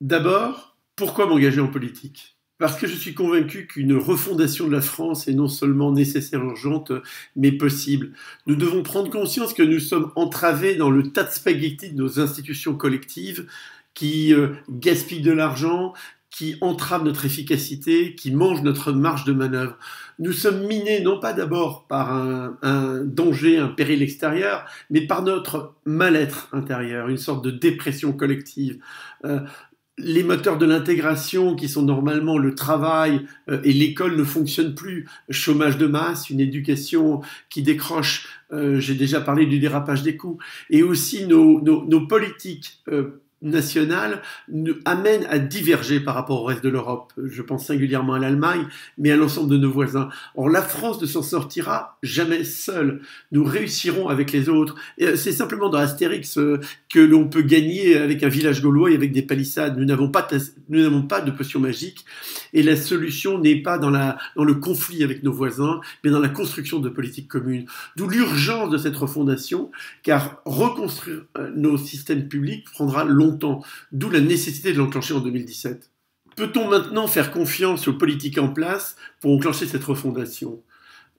D'abord, pourquoi m'engager en politique? Parce que je suis convaincu qu'une refondation de la France est non seulement nécessaire, urgente, mais possible. Nous devons prendre conscience que nous sommes entravés dans le tas de spaghettis de nos institutions collectives qui gaspillent de l'argent, qui entravent notre efficacité, qui mangent notre marge de manœuvre. Nous sommes minés non pas d'abord par un danger, un péril extérieur, mais par notre mal-être intérieur, une sorte de dépression collective. Euh, les moteurs de l'intégration, qui sont normalement le travail et l'école, ne fonctionnent plus. Chômage de masse, une éducation qui décroche, j'ai déjà parlé du dérapage des coûts, et aussi nos politiques nationales amènent à diverger par rapport au reste de l'Europe. Je pense singulièrement à l'Allemagne, mais à l'ensemble de nos voisins. Or, la France ne s'en sortira jamais seule. Nous réussirons avec les autres. C'est simplement dans Astérix que l'on peut gagner avec un village gaulois et avec des palissades. Nous n'avons pas de potion magique, et la solution n'est pas dans le conflit avec nos voisins, mais dans la construction de politiques communes. D'où l'urgence de cette refondation, car reconstruire nos systèmes publics prendra longtemps. D'où la nécessité de l'enclencher en 2017. Peut-on maintenant faire confiance aux politiques en place pour enclencher cette refondation?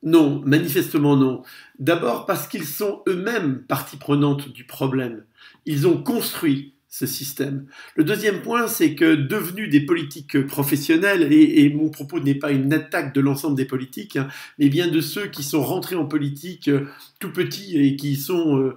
Non, manifestement non. D'abord parce qu'ils sont eux-mêmes partie prenante du problème. Ils ont construit ce système. Le deuxième point, c'est que devenus des politiques professionnels, et mon propos n'est pas une attaque de l'ensemble des politiques, hein, mais bien de ceux qui sont rentrés en politique tout petits et qui y sont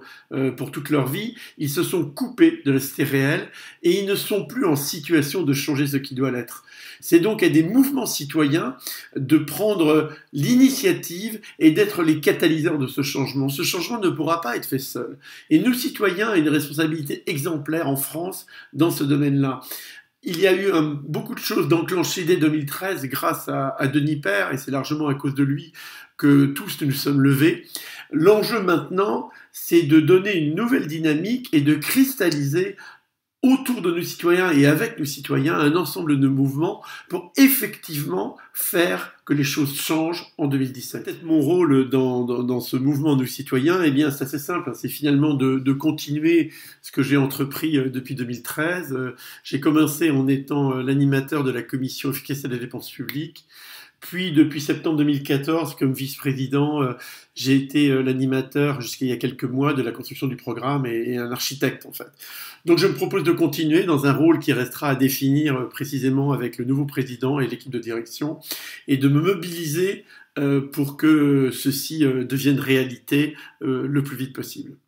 pour toute leur vie, ils se sont coupés de la société réelle et ils ne sont plus en situation de changer ce qui doit l'être. C'est donc à des mouvements citoyens de prendre l'initiative et d'être les catalyseurs de ce changement. Ce changement ne pourra pas être fait seul. Et nous, citoyens, avons une responsabilité exemplaire en France dans ce domaine-là. Il y a eu beaucoup de choses d'enclenchées dès 2013 grâce à Denis Père, et c'est largement à cause de lui que tous nous sommes levés. L'enjeu maintenant, c'est de donner une nouvelle dynamique et de cristalliser autour de nos citoyens et avec nos citoyens un ensemble de mouvements pour effectivement faire que les choses changent en 2017. Peut-être mon rôle dans ce mouvement de nos citoyens, eh bien c'est assez simple, c'est finalement de continuer ce que j'ai entrepris depuis 2013. J'ai commencé en étant l'animateur de la commission efficacité de la dépense publique. Puis, depuis septembre 2014, comme vice-président, j'ai été l'animateur jusqu'à il y a quelques mois de la construction du programme et un architecte, en fait. Donc, je me propose de continuer dans un rôle qui restera à définir précisément avec le nouveau président et l'équipe de direction et de me mobiliser pour que ceci devienne réalité le plus vite possible.